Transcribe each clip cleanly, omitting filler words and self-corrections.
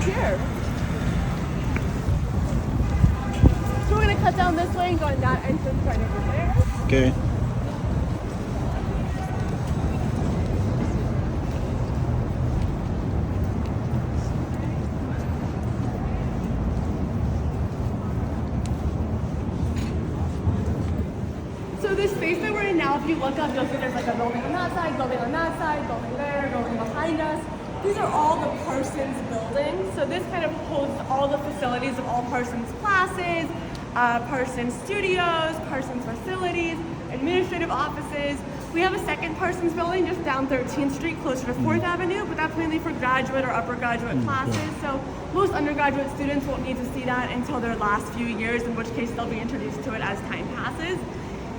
here. So we're gonna cut down this way and go in that entrance right over there. Okay. So this space that we're in now, if you look up, you'll see there's like a building on that side, building on that side, building there, building behind us. These are all the Parsons buildings. So this kind of holds all the facilities of all Parsons classes, Parsons studios, Parsons facilities, administrative offices. We have a second Parsons building just down 13th Street, closer to 4th Avenue, but that's mainly for graduate or upper graduate classes. So most undergraduate students won't need to see that until their last few years, in which case they'll be introduced to it as time passes.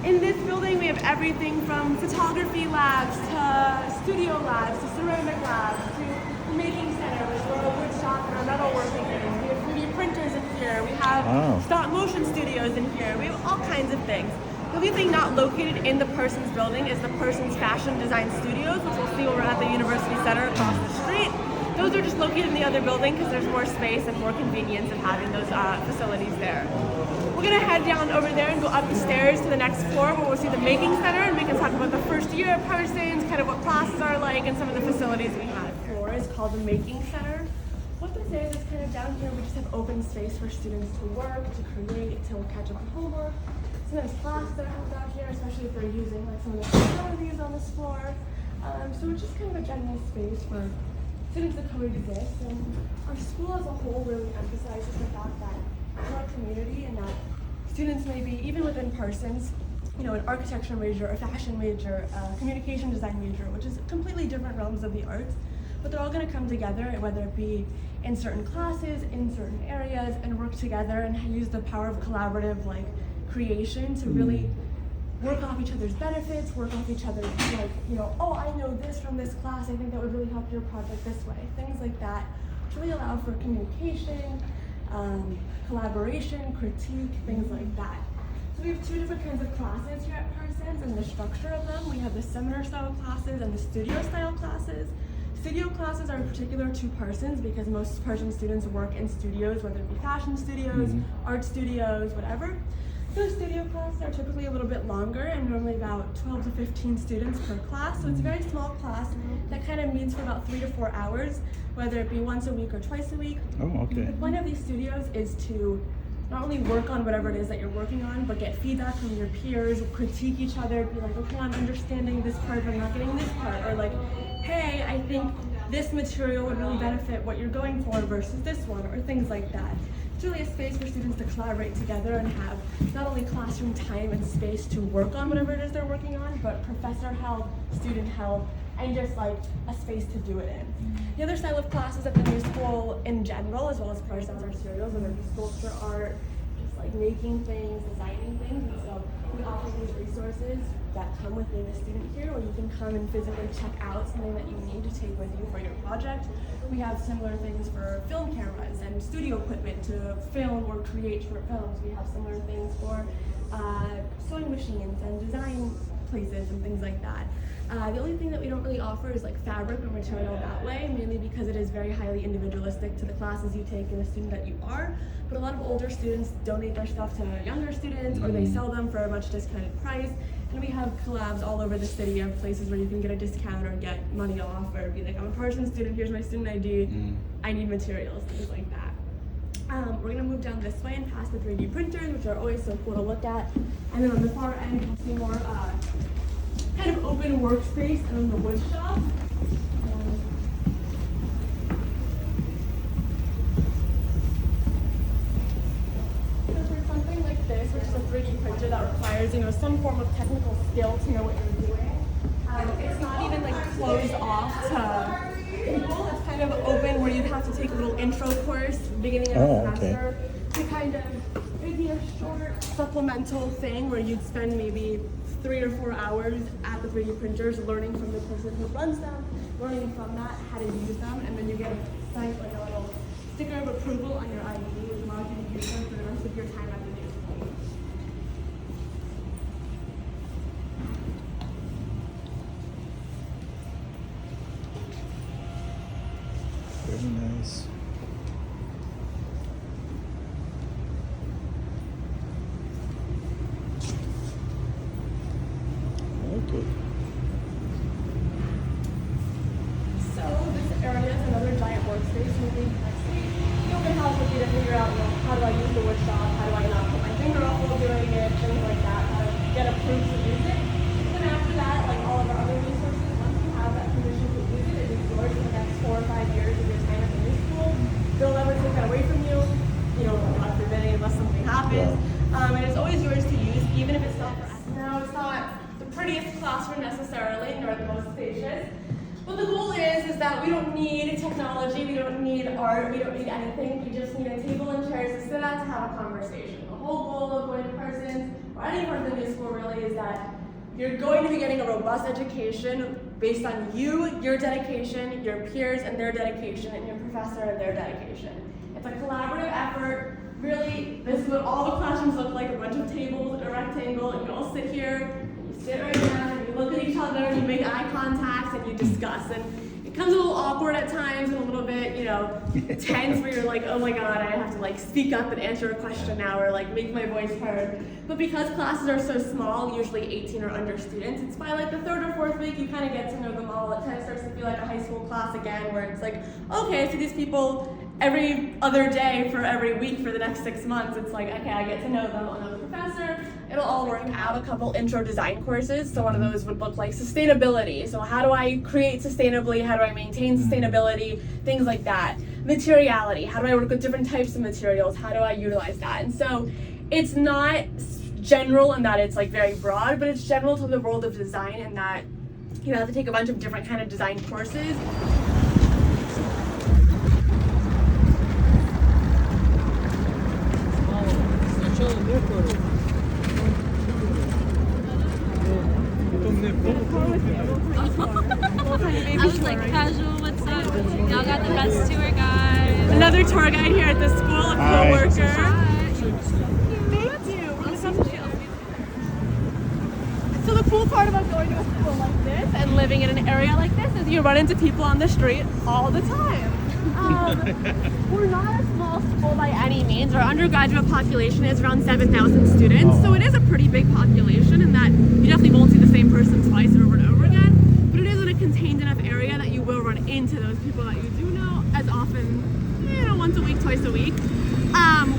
In this building, we have everything from photography labs to studio labs to ceramic labs to the making center, which is where our wood shop and our metalworking is. We have 3D printers in here. We have stop motion studios in here. We have all kinds of things. The only thing not located in the Parsons building is the Parsons Fashion Design Studios, which we'll see over at the University Center across the street. Those are just located in the other building because there's more space and more convenience in having those facilities there. We're gonna head down over there and go up the stairs to the next floor where we'll see the making center and we can talk about the first year at Parsons, kind of what classes are like and some of the facilities we have. The floor is called the making center. What this is kind of down here we just have open space for students to work, to create, to catch up on homework. Sometimes classes that are held out here, especially if they're using like some of the facilities on this floor. So it's just kind of a general space for students that coexist, and our school as a whole really emphasizes the fact that in our community and that students may be, even within Parsons, you know, an architecture major, a fashion major, a communication design major, which is completely different realms of the arts, but they're all going to come together, whether it be in certain classes, in certain areas, and work together and use the power of collaborative like creation to really work off each other's benefits, work off each other's, like, you know, oh, I know this from this class, I think that would really help your project this way. Things like that, which really allow for communication, collaboration, critique, things like that. So we have two different kinds of classes here at Parsons and the structure of them. We have the seminar style classes and the studio style classes. Studio classes are particular to Parsons because most Parsons students work in studios, whether it be fashion studios, art studios, whatever. Those studio classes are typically a little bit longer and normally about 12 to 15 students per class. So it's a very small class that kind of meets for about 3 to 4 hours, whether it be once a week or twice a week. Oh, okay. The point of these studios is to not only work on whatever it is that you're working on, but get feedback from your peers, critique each other, be like, okay, I'm understanding this part, but I'm not getting this part. Or like, hey, I think this material would really benefit what you're going for versus this one, or things like that. It's really a space for students to collaborate together and have not only classroom time and space to work on whatever it is they're working on, but professor help, student help, and just like a space to do it in. The other style of classes at the new school in general, as well as Parsons art serials, whether it be sculpture art, just like making things, designing things, and so we offer these resources that come with being a student here, where you can come and physically check out something that you need to take with you for your project. We have similar things for film cameras and studio equipment to film or create short films. We have similar things for sewing machines and design places and things like that. The only thing that we don't really offer is like fabric or material that way, mainly because it is very highly individualistic to the classes you take and the student that you are. But a lot of older students donate their stuff to younger students, or they sell them for a much discounted price. And we have collabs all over the city of places where you can get a discount or get money off, or be like, I'm a Parsons student, here's my student ID, I need materials, things like that. We're gonna move down this way and past the 3D printers, which are always so cool to look at. And then on the far end, you'll see more kind of open workspace and then the wood shop. So for something like this, which is a 3D printer that requires, you know, some form of technical skill to know what you're doing, it's not even like closed off to people. It's kind of open where you'd have to take a little intro course beginning of the semester to kind of, it'd be a short supplemental thing where you'd spend maybe 3 or 4 hours at the 3D printers learning from the person who runs them, learning from that how to use them, and then you get a like a little sticker of approval on your ID, which allows you to use them for the rest of your time at the new school. Very nice. We don't need technology, we don't need art, we don't need anything. We just need a table and chairs to sit at to have a conversation. The whole goal of going to Parsons, or any part of the new school really, is that you're going to be getting a robust education based on you, your dedication, your peers and their dedication, and your professor and their dedication. It's a collaborative effort. Really, this is what all the classrooms look like, a bunch of tables in a rectangle, and you all sit here, and you sit right down, and you look at each other, and you make eye contact, and you discuss. And it becomes a little awkward at times, and a little bit, tense, where you're like, oh my god, I have to like speak up and answer a question now, or like make my voice heard. But because classes are so small, usually 18 or under students, it's by like the third or fourth week, you kind of get to know them all. It kind of starts to feel like a high school class again, where it's like, okay, I see these people every other day for every week for the next 6 months. It's like, okay, I get to know them, I'll know the professor, it'll all work. I have a couple intro design courses, so one of those would look like sustainability. So how do I create sustainably, how do I maintain sustainability, things like that. Materiality, how do I work with different types of materials, how do I utilize that? And so it's not general in that it's like very broad, but it's general to the world of design in that you have to take a bunch of different kind of design courses. I was like, casual, what's up? Y'all got the best tour guide. Another tour guide here at the school, a co-worker. Thank you. So the cool part about going to a school like this and living in an area like this is you run into people on the street all the time. We're not a small school by any means. Our undergraduate population is around 7,000 students, so it is a pretty big population in that you definitely won't see the same person twice or over and over again, but it is in a contained enough area that you will run into those people that you do know as often, once a week, twice a week.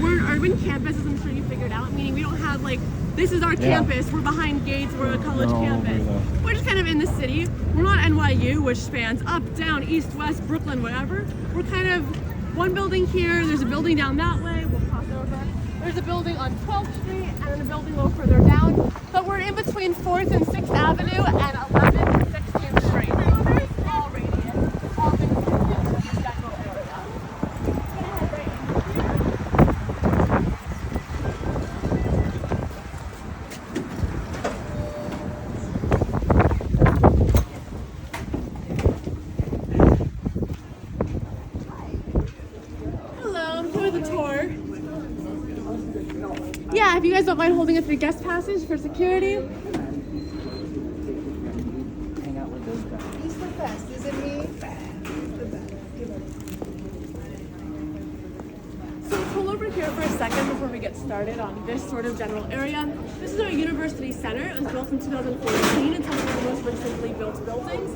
We're an urban campus, as I'm sure you figured out, meaning we don't have like, this is our campus, we're behind gates, we're a college campus. We're just kind of in the city. We're not NYU, which spans up, down, east, west, Brooklyn, whatever. We're kind of one building here, there's a building down that way, we'll cross over. There's a building on 12th Street and then a building a little further down. But we're in between 4th and 6th Avenue and 11th and 16th Street. So a very small radius, all things considered in this general area. Yeah, if you guys don't mind holding up the guest passage for security. Hang out with those guys. He's the best, isn't he? So we'll pull over here for a second before we get started on this sort of general area. This is our university center. It was built in 2014. It's one of the most recently built buildings.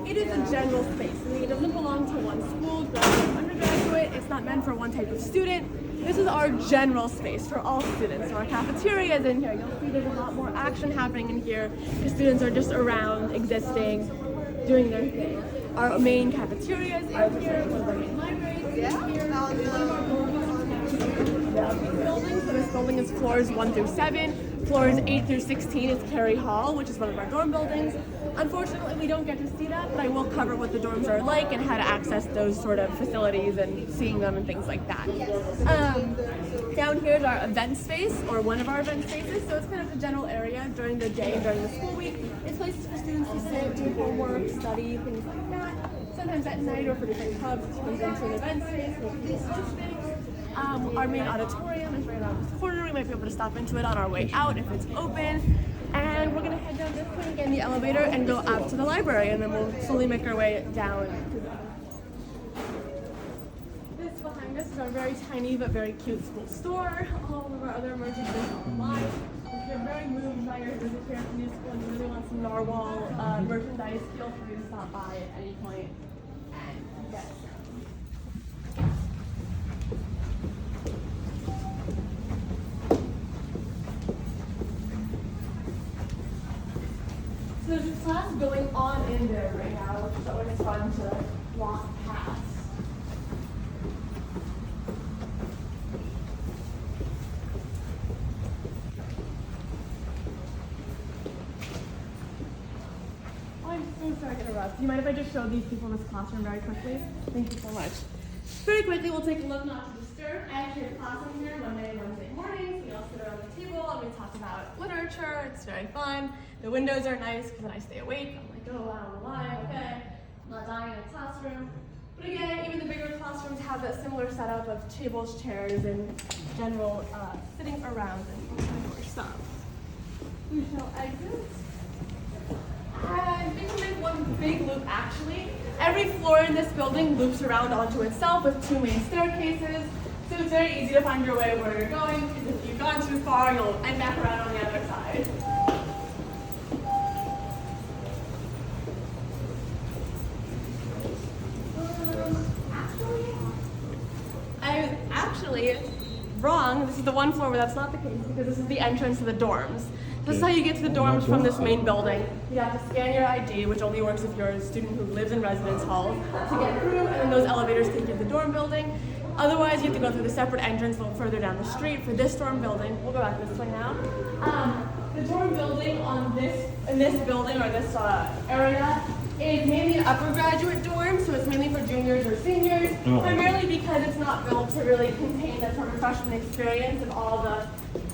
It is a general space. I mean, it doesn't belong to one school, graduate, undergraduate. It's not meant for one type of student. This is our general space for all students. So our cafeteria is in here. You'll see there's a lot more action happening in here because students are just around, existing, doing their thing. Our main cafeteria is in here. One of our main libraries is in here. So this building is floors 1 through 7. Floors 8 through 16 is Carey Hall, which is one of our dorm buildings. Unfortunately, we don't get to see that, but I will cover what the dorms are like and how to access those sort of facilities and seeing them and things like that. Down here is our event space, or one of our event spaces. So it's kind of the general area during the day and during the school week. It's places for students to sit, do homework, study, things like that. Sometimes at night or for different clubs, it turns into an event space with these things. Our main auditorium is right around this corner. We might be able to stop into it on our way out if it's open. And we're gonna head down this way, get in the elevator, and go out to the library, and then we'll slowly make our way down to this behind us is our very tiny but very cute school store. All of our other merchandise online. If you're very moved by your visit here at the new school and you really want some Narwhal merchandise, feel free to stop by at any point and get some. So there's a class going on in there right now, which is always fun to walk past. Oh, I'm so sorry to interrupt. Do you mind if I just show these people this classroom very quickly? Thank you so much. Very quickly, we'll take a look, not to disturb. I actually have a class in here Wednesday mornings. We all sit around the table and we talk about literature. It's very fun. The windows are nice because then I stay awake. I'm like, oh wow, I'm alive, okay. I'm not dying in a classroom. But again, even the bigger classrooms have that similar setup of tables, chairs, and general sitting around and more stuff. We shall exit. And we can make one big loop actually. Every floor in this building loops around onto itself with 2 main staircases. So it's very easy to find your way where you're going, because if you've gone too far, you'll end back around on the other side. I was actually wrong. This is the one floor where that's not the case, because this is the entrance to the dorms. This is how you get to the dorms from this main building. You have to scan your ID, which only works if you're a student who lives in residence halls, to get through, and then those elevators take you to the dorm building. Otherwise, you have to go through the separate entrance a little further down the street for this dorm building. We'll go back this way now. The dorm building in this building, or this area, is mainly an upper graduate dorm, so it's mainly for juniors or seniors, primarily because it's not built to really contain that sort of freshman experience of all the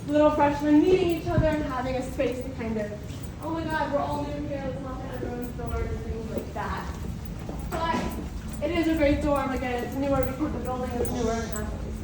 little freshmen meeting each other and having a space to kind of, oh my god, we're all new here, let's knock on everyone's doors and things like that. But it is a great dorm. Again, it's newer because the building is newer and that's what we say.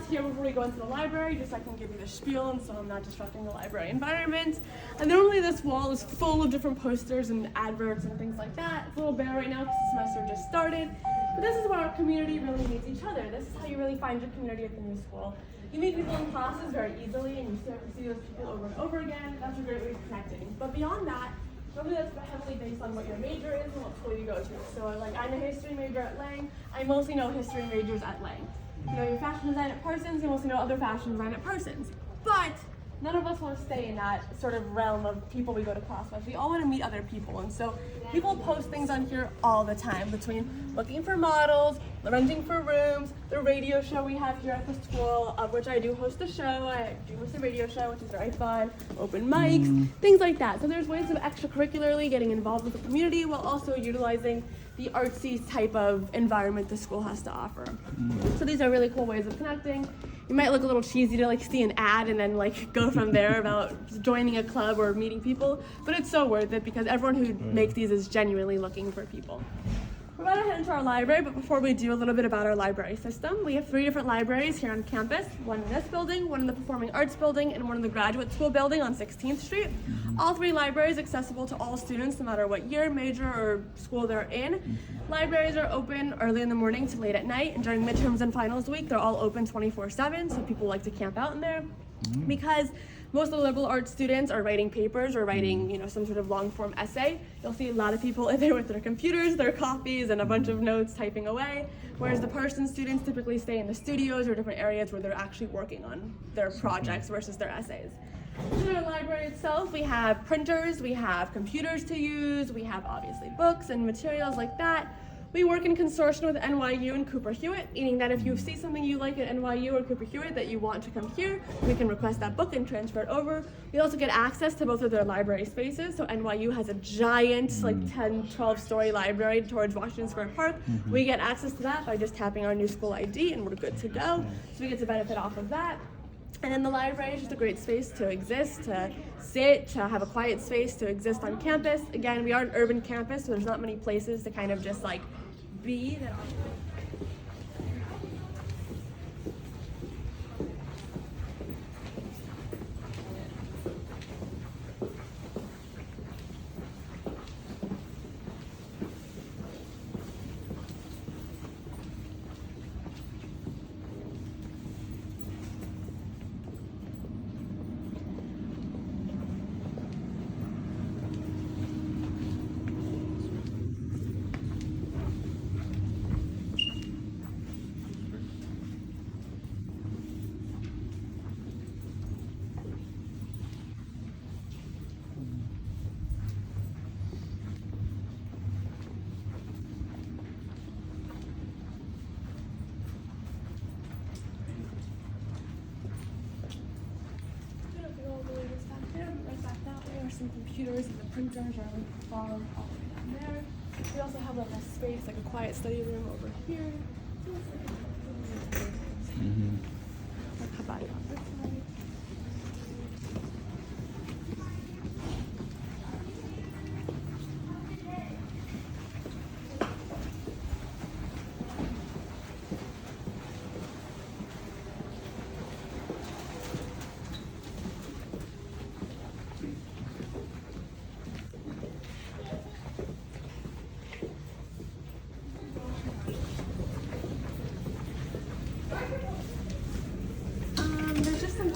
Here before we go into the library, just so I can give you the spiel and so I'm not disrupting the library environment. And normally this wall is full of different posters and adverts and things like that. It's a little bare right now because the semester just started. But this is where our community really meets each other. This is how you really find your community at the new school. You meet people in classes very easily and you start to see those people over and over again. That's a great way of connecting. But beyond that, normally that's heavily based on what your major is and what school you go to. So like I'm a history major at Lang. I mostly know history majors at Lang. You know your fashion design at Parsons, you mostly know other fashion design at Parsons. But none of us want to stay in that sort of realm of people we go to class with. We all want to meet other people. And so people post things on here all the time, between looking for models, renting for rooms, the radio show we have here at the school, of which I do host a show. I do host a radio show, which is very fun, open mics, things like that. So there's ways of extracurricularly getting involved with the community while also utilizing the artsy type of environment the school has to offer. So these are really cool ways of connecting. It might look a little cheesy to like see an ad and then like go from there about joining a club or meeting people, but it's so worth it because everyone who makes these is genuinely looking for people. We're about to head into our library, but before we do, a little bit about our library system. We have 3 different libraries here on campus, one in this building, one in the Performing Arts building, and one in the Graduate School building on 16th Street. All 3 libraries accessible to all students, no matter what year, major, or school they're in. Libraries are open early in the morning to late at night, and during midterms and finals week, they're all open 24/7, so people like to camp out in there. Because most of the liberal arts students are writing papers or writing, some sort of long form essay. You'll see a lot of people in there with their computers, their copies, and a bunch of notes typing away. Whereas the Parsons students typically stay in the studios or different areas where they're actually working on their projects versus their essays. In our library itself, we have printers, we have computers to use, we have obviously books and materials like that. We work in consortium with NYU and Cooper Hewitt, meaning that if you see something you like at NYU or Cooper Hewitt that you want to come here, we can request that book and transfer it over. We also get access to both of their library spaces. So NYU has a giant, 10, 12-story library towards Washington Square Park. We get access to that by just tapping our new school ID and we're good to go. So we get to benefit off of that. And then the library is just a great space to exist, to sit, to have a quiet space to exist on campus. Again, we are an urban campus, so there's not many places to kind of just be that are printers are like all the way down there. We also have like a space, like a quiet study room over here. Like kabaddi on this side. There's just some.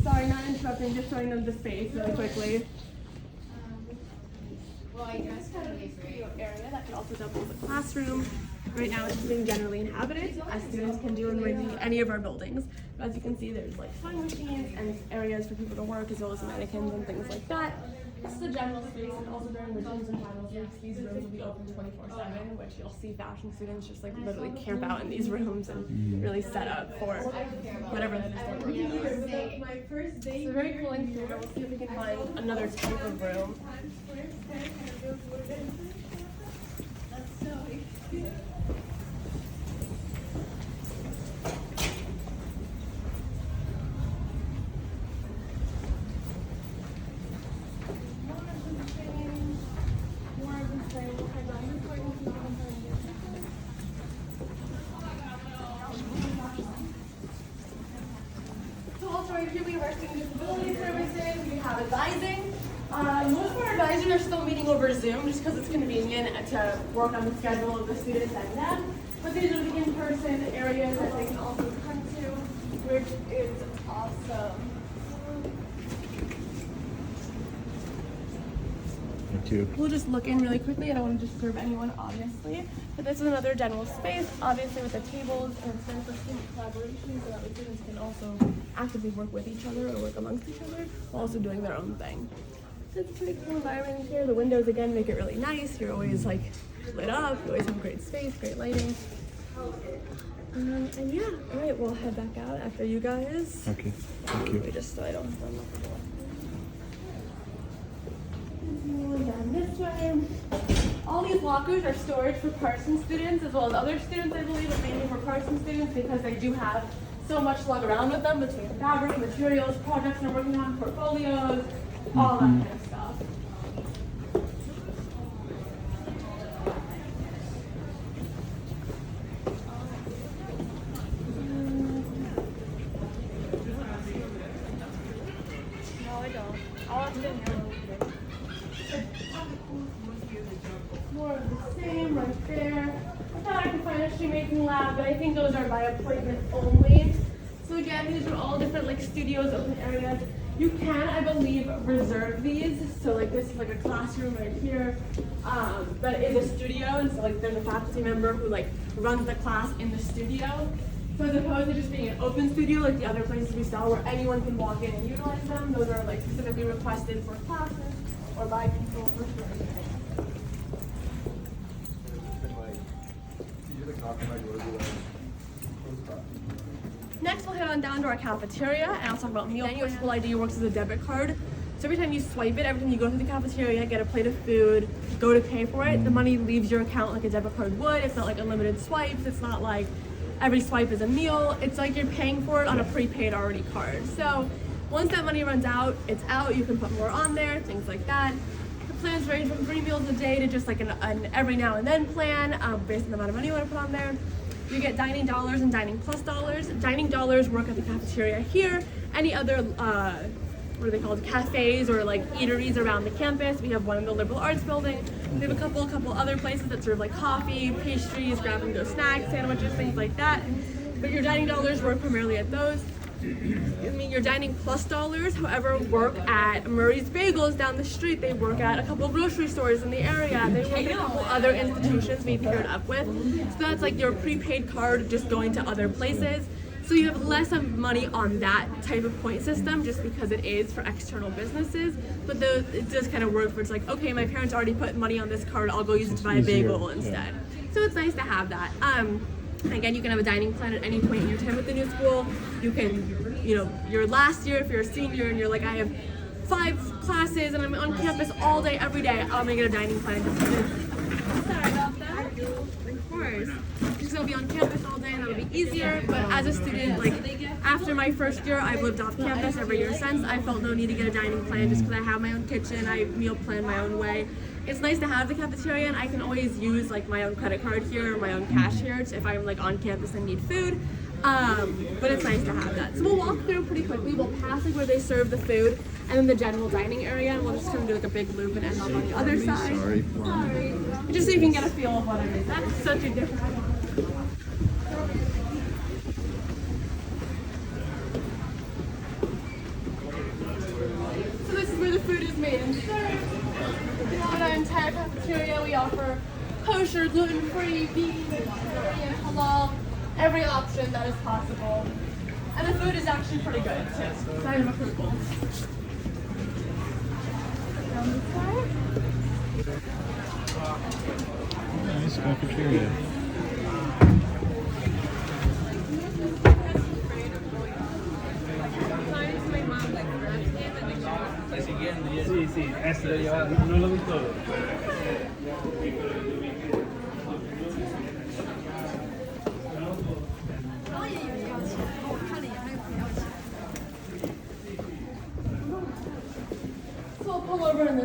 Sorry, not interrupting. Just showing them the space really quickly. Well, I guess kind of a studio area that could also double as a classroom. Right now, it's being generally inhabited, as students can do in really any of our buildings. As you can see, there's like sewing machines and areas for people to work, as well as mannequins and things like that. This is the general space, and also during the gyms and finals weeks, these rooms will be open 24/7, which you'll see fashion students just like literally camp out in these rooms and really set up for whatever that is they're working on. So very cool in here. We'll see if we can find another type of room. So also right here we have our student disability services, we have advising. Most of our advisors are still meeting over Zoom just because it's convenient to work on the schedule of the students and them. But these are the in-person areas that they can also come to, which is awesome. We'll just look in really quickly. I don't want to disturb anyone, obviously. But this is another general space, obviously with the tables and space for student collaboration, so that the students can also actively work with each other or work amongst each other, while also doing their own thing. So it's a pretty cool environment here. The windows, again, make it really nice. You're always like lit up. You always have great space, great lighting. And yeah, all right, we'll head back out after you guys. Okay, thank you. Wait, just so I don't unlock the door. Down this way. All these lockers are storage for Parsons students as well as other students, I believe, but mainly for Parsons students because they do have so much to lug around with them between fabric, materials, projects they're working on, portfolios, all that kind of stuff. No, I don't. I'll have to do it. More of the same right there. I thought I could find a shoemaking lab, but I think those are by appointment only. So again, these are all different like studios, open areas. You can, I believe, reserve these. So like this is like a classroom right here that is a studio, and so like there's a faculty member who like runs the class in the studio. So as opposed to just being an open studio like the other places we saw where anyone can walk in and utilize them, those are like specifically requested for classes or by people for sure. Next, we'll head on down to our cafeteria, and I'll talk about meal plans. Your school ID works as a debit card. So every time you swipe it, every time you go through the cafeteria, get a plate of food, go to pay for it, the money leaves your account like a debit card would. It's not like unlimited swipes. It's not like every swipe is a meal. It's like you're paying for it on a prepaid already card. So once that money runs out, it's out. You can put more on there, things like that. The plans range from 3 meals a day to just like an every now and then plan based on the amount of money you want to put on there. You get dining dollars and dining plus dollars. Dining dollars work at the cafeteria here. Any other, what are they called, cafes or like eateries around the campus. We have one in the liberal arts building. We have a couple other places that serve like coffee, pastries, grab and go snacks, sandwiches, things like that. But your dining dollars work primarily at those. Your dining plus dollars, however, work at Murray's Bagels down the street. They work at a couple grocery stores in the area. They work at a couple other institutions we've paired up with. So that's like your prepaid card just going to other places. So you have less of money on that type of point system just because it is for external businesses. But it does kind of work where it's like, okay, my parents already put money on this card, I'll go use it to buy a bagel instead. So it's nice to have that. Again, you can have a dining plan at any point in your time with the new school. You can, your last year, if you're a senior and you're like, I have 5 classes and I'm on campus all day, every day, I'm gonna get a dining plan. Sorry about that. Of course. Just gonna be on campus all day and that'll be easier. But as a student, like after my first year, I've lived off campus every year since. I felt no need to get a dining plan just because I have my own kitchen. I meal plan my own way. It's nice to have the cafeteria and I can always use like my own credit card here or my own cash here if I'm like on campus and need food. But it's nice to have that. So we'll walk through pretty quickly. We'll pass like where they serve the food and then the general dining area, and we'll just kind of do like a big loop and end up on the other side. Sorry. Just so you can get a feel of what it is. That's such a difference. So this is where the food is made and served. Throughout our entire cafeteria, we offer kosher, gluten-free, vegan, vegetarian, halal, every option that is possible. And the food is actually pretty good too. Sign of approval. Down this side. Nice cafeteria. Sí, sí, ese no lo vi todo. So we'll pull over in the